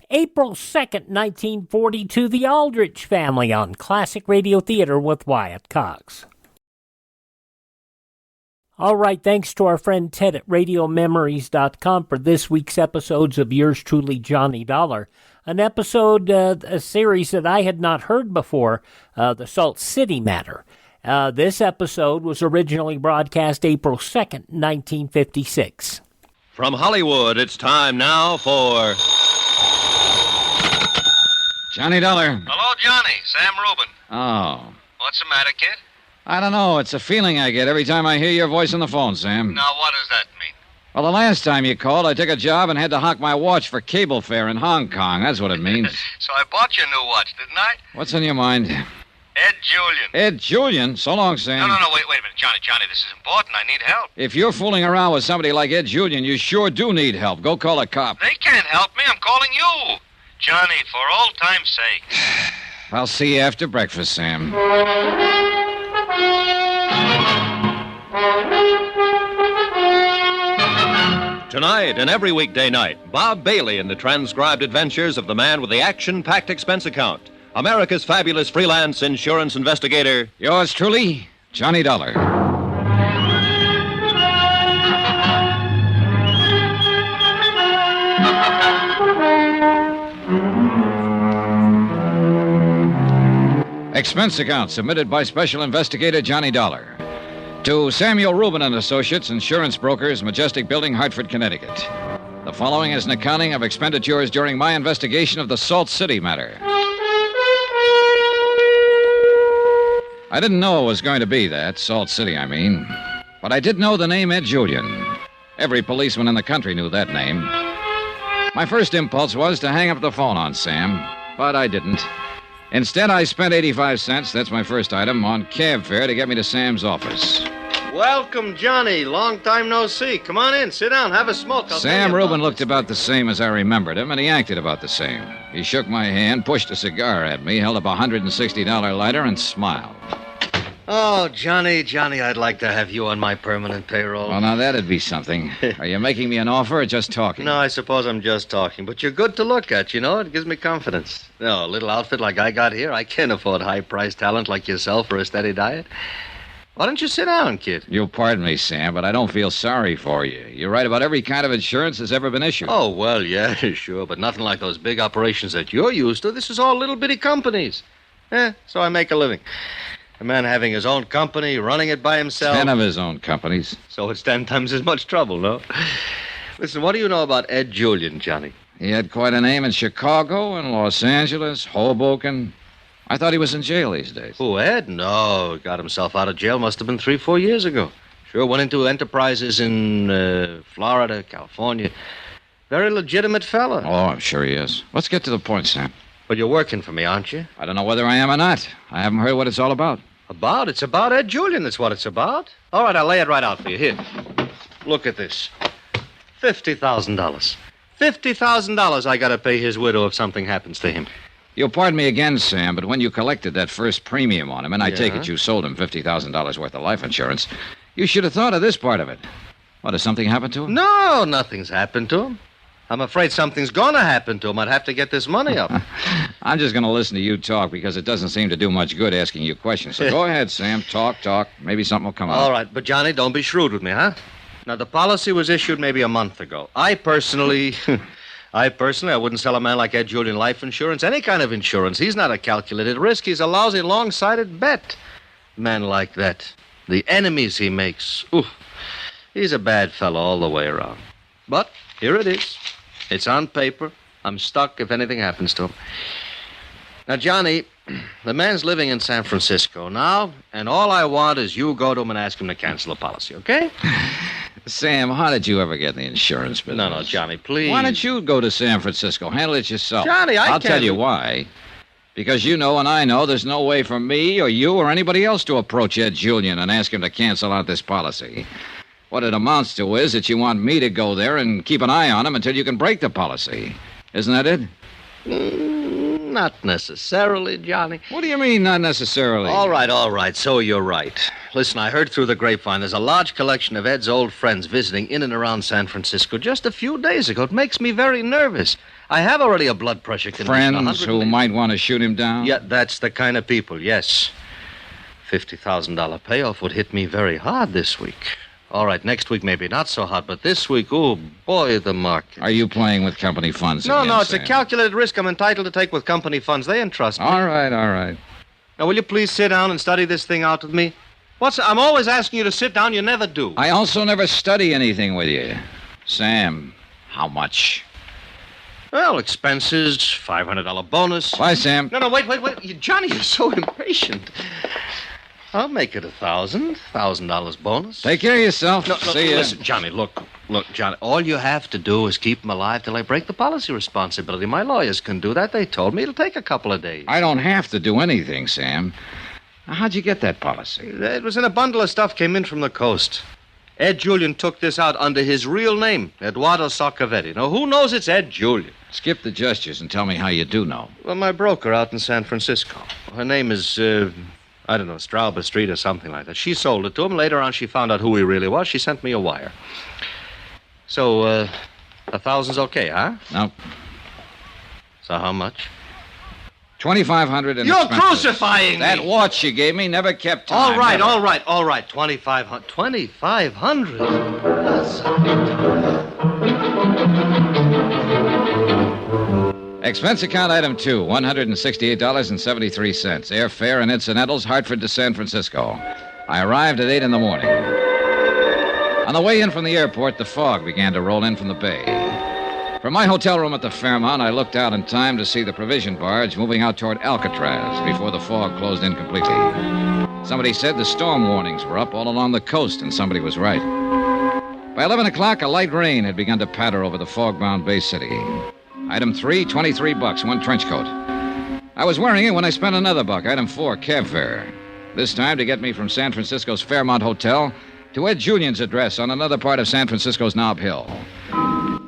Speaker 6: April 2nd, 1942, The Aldrich Family on Classic Radio Theater with Wyatt Cox. All right, thanks to our friend Ted at RadioMemories.com for this week's episodes of yours truly, Johnny Dollar. An episode, a series that I had not heard before, the Salt City Matter. This episode was originally broadcast April 2nd, 1956.
Speaker 13: From Hollywood, it's time now for...
Speaker 14: Johnny Dollar.
Speaker 3: Hello, Johnny. Sam Rubin.
Speaker 14: Oh.
Speaker 3: What's the matter, kid?
Speaker 14: I don't know. It's a feeling I get every time I hear your voice on the phone, Sam.
Speaker 3: Now, what does that mean?
Speaker 14: Well, the last time you called, I took a job and had to hock my watch for cable fare in Hong Kong. That's what it means.
Speaker 3: So I bought you a new watch, didn't I?
Speaker 14: What's on your mind?
Speaker 3: Ed Julian.
Speaker 14: Ed Julian? So long, Sam.
Speaker 3: No, wait a minute. Johnny, this is important. I need help.
Speaker 14: If you're fooling around with somebody like Ed Julian, you sure do need help. Go call a cop.
Speaker 3: They can't help me. I'm calling you. Johnny, for old time's sake.
Speaker 14: I'll see you after breakfast, Sam.
Speaker 13: Tonight and every weekday night, Bob Bailey in the transcribed adventures of the man with the action-packed expense account, America's fabulous freelance insurance investigator.
Speaker 14: Yours truly, Johnny Dollar. Expense account submitted by Special Investigator Johnny Dollar. To Samuel Rubin and Associates, Insurance Brokers, Majestic Building, Hartford, Connecticut. The following is an accounting of expenditures during my investigation of the Salt City matter. I didn't know it was going to be that, Salt City, I mean. But I did know the name Ed Julian. Every policeman in the country knew that name. My first impulse was to hang up the phone on Sam, but I didn't. Instead, I spent 85 cents, that's my first item, on cab fare to get me to Sam's office.
Speaker 3: Welcome, Johnny. Long time no see. Come on in. Sit down. Have a smoke.
Speaker 14: Sam Rubin looked about the same as I remembered him, and he acted about the same. He shook my hand, pushed a cigar at me, held up a $160 lighter, and smiled.
Speaker 3: Oh, Johnny, I'd like to have you on my permanent payroll.
Speaker 14: Well, now that'd be something. Are you making me an offer or just talking?
Speaker 3: No, I suppose I'm just talking, but you're good to look at, you know. It gives me confidence. No, a little outfit like I got here, I can't afford high-priced talent like yourself for a steady diet. Why don't you sit down, kid?
Speaker 14: You'll pardon me, Sam, but I don't feel sorry for you. You're right about every kind of insurance that's ever been issued.
Speaker 3: Oh, well, yeah, sure, but nothing like those big operations that you're used to. This is all little bitty companies. So I make a living. A man having his own company, running it by himself.
Speaker 14: 10 of his own companies.
Speaker 3: So it's 10 times as much trouble, no? Listen, what do you know about Ed Julian, Johnny?
Speaker 14: He had quite a name in Chicago and Los Angeles, Hoboken. I thought he was in jail these days.
Speaker 3: Who, Ed? No, got himself out of jail. Must have been 3-4 years ago. Sure, went into enterprises in Florida, California. Very legitimate fella.
Speaker 14: Oh, I'm sure he is. Let's get to the point, Sam.
Speaker 3: But you're working for me, aren't you?
Speaker 14: I don't know whether I am or not. I haven't heard what it's all about.
Speaker 3: About? It's about Ed Julian, that's what it's about. All right, I'll lay it right out for you. Here. Look at this. $50,000. $50,000 I gotta pay his widow if something happens to him.
Speaker 14: You'll pardon me again, Sam, but when you collected that first premium on him, and I take it you sold him $50,000 worth of life insurance, you should have thought of this part of it. What, has something happened to him?
Speaker 3: No, nothing's happened to him. I'm afraid something's gonna happen to him. I'd have to get this money up.
Speaker 14: I'm just gonna listen to you talk because it doesn't seem to do much good asking you questions. So go ahead, Sam. Talk. Maybe something will come out.
Speaker 3: All right, but Johnny, don't be shrewd with me, huh? Now, the policy was issued maybe a month ago. I personally, I wouldn't sell a man like Ed Julian life insurance, any kind of insurance. He's not a calculated risk. He's a lousy, long-sighted bet. Man like that, the enemies he makes, ooh, he's a bad fellow all the way around. But here it is. It's on paper. I'm stuck if anything happens to him. Now, Johnny, the man's living in San Francisco now, and all I want is you go to him and ask him to cancel the policy, okay?
Speaker 14: Sam, how did you ever get in the insurance business?
Speaker 3: No, Johnny, please.
Speaker 14: Why don't you go to San Francisco? Handle it yourself.
Speaker 3: Johnny,
Speaker 14: I'll tell you why. Because you know and I know there's no way for me or you or anybody else to approach Ed Julian and ask him to cancel out this policy. What it amounts to is that you want me to go there and keep an eye on him until you can break the policy. Isn't that it?
Speaker 3: Not necessarily, Johnny.
Speaker 14: What do you mean, not necessarily?
Speaker 3: All right. So you're right. Listen, I heard through the grapevine there's a large collection of Ed's old friends visiting in and around San Francisco just a few days ago. It makes me very nervous. I have already a blood pressure condition.
Speaker 14: Friends who might want to shoot him down?
Speaker 3: Yeah, that's the kind of people, yes. $50,000 payoff would hit me very hard this week. All right, next week maybe not so hot, but this week, oh, boy, the market.
Speaker 14: Are you playing with company funds
Speaker 3: No,
Speaker 14: again,
Speaker 3: it's
Speaker 14: Sam?
Speaker 3: a calculated risk I'm entitled to take with company funds. They entrust me.
Speaker 14: All right.
Speaker 3: Now, will you please sit down and study this thing out with me? I'm always asking you to sit down. You never do.
Speaker 14: I also never study anything with you. Sam, how much?
Speaker 3: Well, expenses, $500 bonus.
Speaker 14: Why, Sam?
Speaker 3: No, wait. Johnny, you're so impatient. I'll make it $1,000 bonus.
Speaker 14: Take care of yourself.
Speaker 3: No,
Speaker 14: See ya.
Speaker 3: listen, Johnny, look, Johnny, all you have to do is keep him alive till I break the policy responsibility. My lawyers can do that. They told me it'll take a couple of days.
Speaker 14: I don't have to do anything, Sam. Now, how'd you get that policy?
Speaker 3: It was in a bundle of stuff came in from the coast. Ed Julian took this out under his real name, Eduardo Saccavetti. Now, who knows it's Ed Julian?
Speaker 14: Skip the gestures and tell me how you do know.
Speaker 3: Well, my broker out in San Francisco. Her name is, I don't know, Straub Street or something like that. She sold it to him. Later on, she found out who he really was. She sent me a wire. So, $1,000's okay, huh?
Speaker 14: No.
Speaker 3: So how much?
Speaker 14: $2,500 in
Speaker 3: You're
Speaker 14: expenses.
Speaker 3: crucifying me!
Speaker 14: That watch you gave me never kept time.
Speaker 3: All right.
Speaker 14: never.
Speaker 3: $2,500.
Speaker 14: Expense account item 2, $168.73. Airfare and incidentals, Hartford to San Francisco. I arrived at 8 in the morning. On the way in from the airport, the fog began to roll in from the bay. From my hotel room at the Fairmount, I looked out in time to see the provision barge moving out toward Alcatraz before the fog closed in completely. Somebody said the storm warnings were up all along the coast, and somebody was right. By 11 o'clock, a light rain had begun to patter over the fog-bound Bay City. Item 3, $23, one trench coat. I was wearing it when I spent another buck. Item 4, cab fare. This time to get me from San Francisco's Fairmount Hotel to Ed Julian's address on another part of San Francisco's Nob Hill.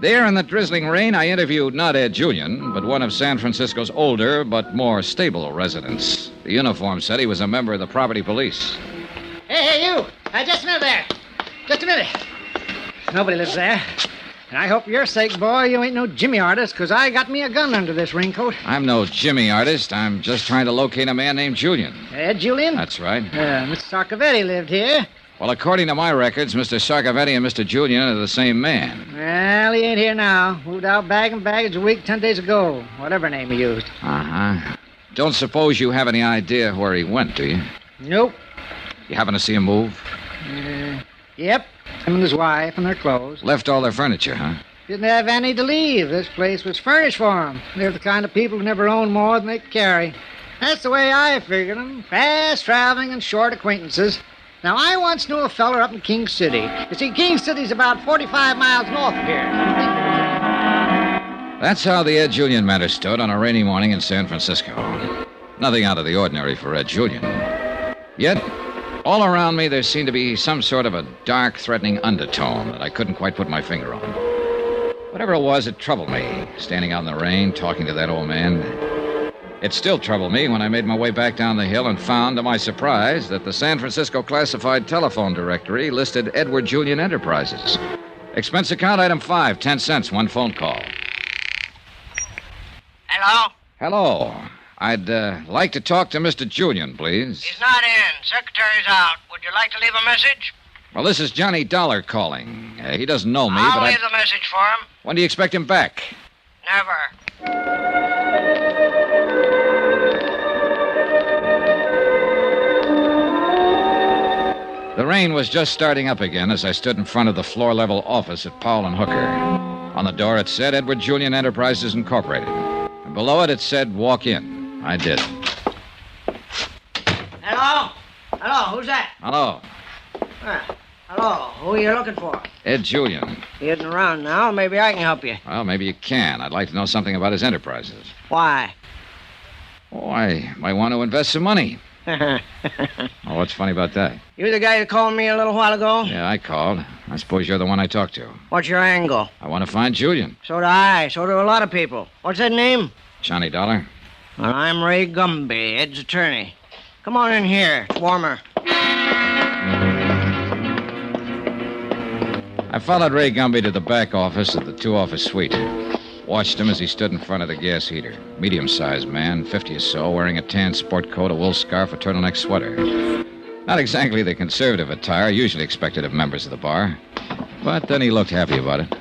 Speaker 14: There in the drizzling rain, I interviewed not Ed Julian, but one of San Francisco's older but more stable residents. The uniform said he was a member of the property police.
Speaker 15: Hey, you! Just a minute there. Just a minute. Nobody lives there. And I hope for your sake, boy, you ain't no Jimmy artist, because I got me a gun under this raincoat.
Speaker 14: I'm no Jimmy artist. I'm just trying to locate a man named Julian.
Speaker 15: Ed Julian?
Speaker 14: That's right.
Speaker 15: Mr. Saccavetti lived here.
Speaker 14: Well, according to my records, Mr. Saccavetti and Mr. Julian are the same man.
Speaker 15: Well, he ain't here now. Moved out bag and baggage a week, 10 days ago. Whatever name he used.
Speaker 14: Uh-huh. Don't suppose you have any idea where he went, do you?
Speaker 15: Nope.
Speaker 14: You happen to see him move?
Speaker 15: Yep. Him and his wife and their clothes.
Speaker 14: Left all their furniture, huh?
Speaker 15: Didn't have any to leave. This place was furnished for them. They're the kind of people who never own more than they can carry. That's the way I figured 'em. Fast-traveling and short acquaintances. Now, I once knew a feller up in King City. You see, King City's about 45 miles north of here.
Speaker 14: That's how the Ed Julian matter stood on a rainy morning in San Francisco. Nothing out of the ordinary for Ed Julian. Yet, all around me, there seemed to be some sort of a dark, threatening undertone that I couldn't quite put my finger on. Whatever it was, it troubled me, standing out in the rain, talking to that old man. It still troubled me when I made my way back down the hill and found, to my surprise, that the San Francisco classified telephone directory listed Edward Julian Enterprises. Expense account item 5, 10 cents, one phone call.
Speaker 16: Hello?
Speaker 14: Hello. I'd like to talk to Mr. Julian, please.
Speaker 16: He's not in. Secretary's out. Would you like to leave a message?
Speaker 14: Well, this is Johnny Dollar calling. He doesn't know me,
Speaker 16: I'll
Speaker 14: but
Speaker 16: leave the message for him.
Speaker 14: When do you expect him back?
Speaker 16: Never.
Speaker 14: The rain was just starting up again as I stood in front of the floor-level office at Powell and Hooker. On the door it said Edward Julian Enterprises Incorporated. And below it said, walk in. I did.
Speaker 16: Hello? Hello, who's that?
Speaker 14: Hello.
Speaker 16: Hello, who are you looking for?
Speaker 14: Ed Julian.
Speaker 16: He isn't around now. Maybe I can help you.
Speaker 14: Well, maybe you can. I'd like to know something about his enterprises.
Speaker 16: Why?
Speaker 14: Oh, I might want to invest some money. Oh, what's funny about that?
Speaker 16: You the guy that called me a little while ago?
Speaker 14: Yeah, I called. I suppose you're the one I talked to.
Speaker 16: What's your angle?
Speaker 14: I want to find Julian.
Speaker 16: So do I. So do a lot of people. What's that name?
Speaker 14: Johnny Dollar.
Speaker 16: Well, I'm Ray Gumby, Ed's attorney. Come on in here. It's warmer.
Speaker 14: I followed Ray Gumby to the back office of the two-office suite. Watched him as he stood in front of the gas heater. Medium-sized man, 50 or so, wearing a tan sport coat, a wool scarf, a turtleneck sweater. Not exactly the conservative attire usually expected of members of the bar. But then he looked happy about it.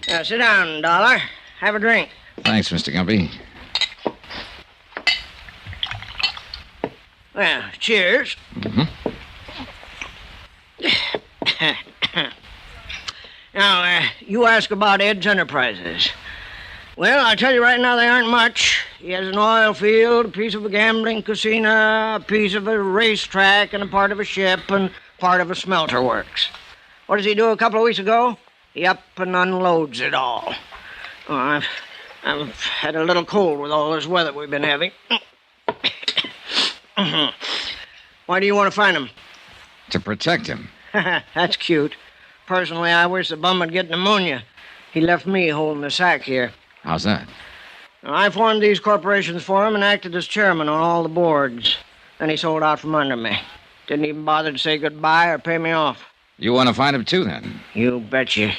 Speaker 16: Now, sit down, Dollar. Have a drink.
Speaker 14: Thanks, Mr. Gumby.
Speaker 16: Well, cheers. Now, you ask about Ed's Enterprises. Well, I tell you right now, they aren't much. He has an oil field, a piece of a gambling casino, a piece of a racetrack, and a part of a ship, and part of a smelter works. What does he do a couple of weeks ago? He up and unloads it all. Oh, I've had a little cold with all this weather we've been having. Why do you want to find him?
Speaker 14: To protect him.
Speaker 16: That's cute. Personally, I wish the bum would get pneumonia. He left me holding the sack here.
Speaker 14: How's that?
Speaker 16: I formed these corporations for him and acted as chairman on all the boards. Then he sold out from under me. Didn't even bother to say goodbye or pay me off.
Speaker 14: You want to find him, too, then?
Speaker 16: You betcha.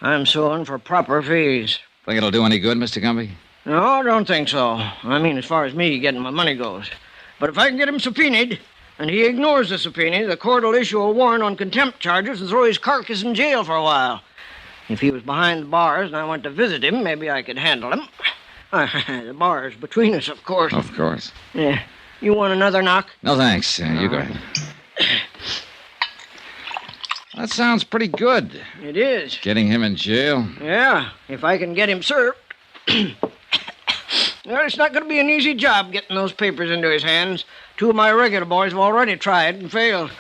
Speaker 16: I'm suing for proper fees.
Speaker 14: Think it'll do any good, Mr. Gumby?
Speaker 16: No, don't think so. I mean, as far as me getting my money goes. But if I can get him subpoenaed, and he ignores the subpoena, the court will issue a warrant on contempt charges and throw his carcass in jail for a while. If he was behind the bars and I went to visit him, maybe I could handle him. The bars between us, of course.
Speaker 14: Of course.
Speaker 16: Yeah. You want another knock?
Speaker 14: No, thanks. You go ahead. That sounds pretty good.
Speaker 16: It is.
Speaker 14: Getting him in jail?
Speaker 16: Yeah, if I can get him served. Well, it's not going to be an easy job getting those papers into his hands. 2 of my regular boys have already tried and failed.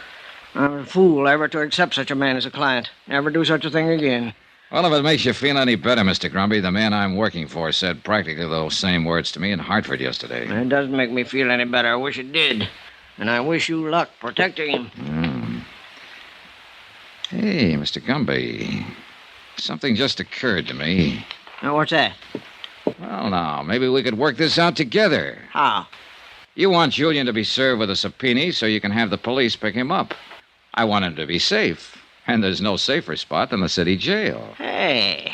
Speaker 16: I was a fool ever to accept such a man as a client. Never do such a thing again.
Speaker 14: Well, if it makes you feel any better, Mr. Grumby, the man I'm working for said practically those same words to me in Hartford yesterday.
Speaker 16: It doesn't make me feel any better. I wish it did. And I wish you luck protecting him.
Speaker 14: Hey, Mr. Gumby, something just occurred to me.
Speaker 16: Now, what's that?
Speaker 14: Well, now, maybe we could work this out together.
Speaker 16: How?
Speaker 14: You want Julian to be served with a subpoena so you can have the police pick him up. I want him to be safe. And there's no safer spot than the city jail.
Speaker 16: Hey.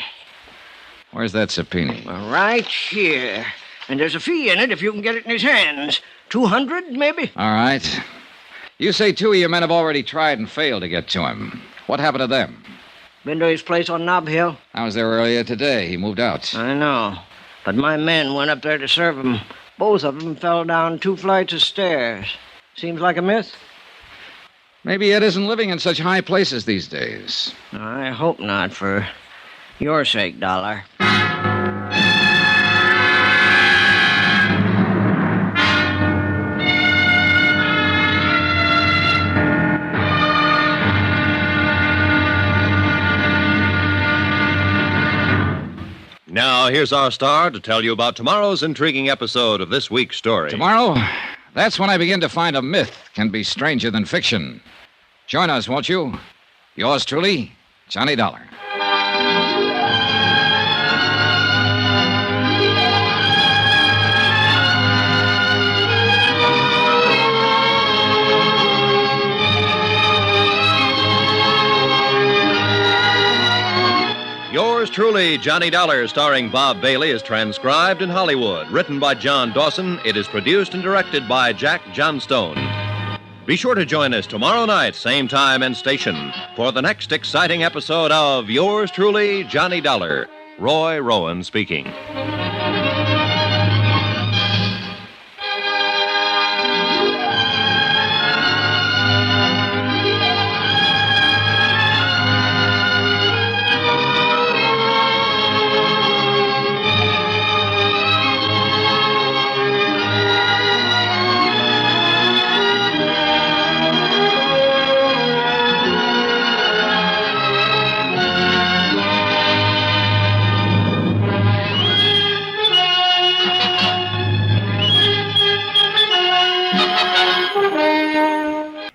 Speaker 14: Where's that subpoena?
Speaker 16: Well, right here. And there's a fee in it if you can get it in his hands. 200, maybe?
Speaker 14: All right. You say 2 of your men have already tried and failed to get to him. What happened to them?
Speaker 16: Been to his place on Nob Hill?
Speaker 14: I was there earlier today. He moved out.
Speaker 16: I know. But my men went up there to serve him. Both of them fell down 2 flights of stairs. Seems like a myth?
Speaker 14: Maybe Ed isn't living in such high places these days.
Speaker 16: I hope not, for your sake, Dollar.
Speaker 13: Now, here's our star to tell you about tomorrow's intriguing episode of this week's story.
Speaker 14: Tomorrow, that's when I begin to find a myth can be stranger than fiction. Join us, won't you? Yours truly, Johnny Dollar.
Speaker 13: Yours truly, Johnny Dollar, starring Bob Bailey, is transcribed in Hollywood. Written by John Dawson, it is produced and directed by Jack Johnstone. Be sure to join us tomorrow night, same time and station, for the next exciting episode of Yours truly, Johnny Dollar. Roy Rowan speaking.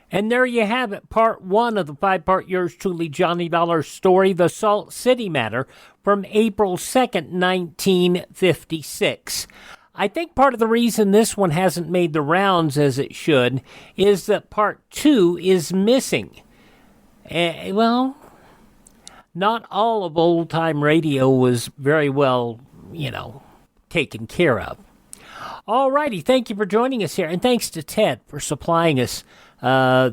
Speaker 6: And there you have it, part one of the five-part Yours truly, Johnny Dollar story, The Salt City Matter, from April 2nd, 1956. I think part of the reason this one hasn't made the rounds as it should is that part two is missing. Well, not all of old-time radio was very well, taken care of. All righty, thank you for joining us here, and thanks to Ted for supplying us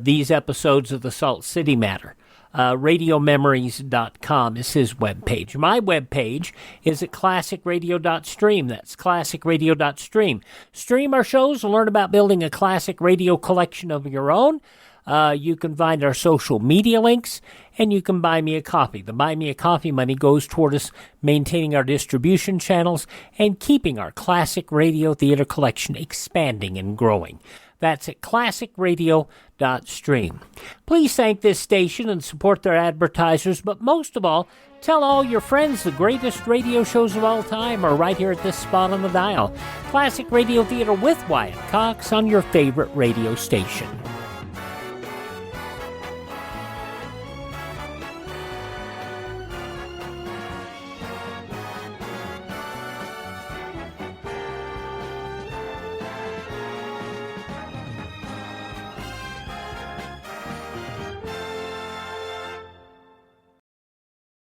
Speaker 6: these episodes of the Salt City Matter. Radiomemories.com is his webpage. My webpage is at classicradio.stream. That's classicradio.stream. Stream our shows and learn about building a classic radio collection of your own. You can find our social media links, and you can buy me a coffee. The Buy Me a Coffee money goes toward us maintaining our distribution channels and keeping our classic radio theater collection expanding and growing. That's at classicradio.stream. Please thank this station and support their advertisers, but most of all, tell all your friends the greatest radio shows of all time are right here at this spot on the dial. Classic Radio Theater with Wyatt Cox on your favorite radio station.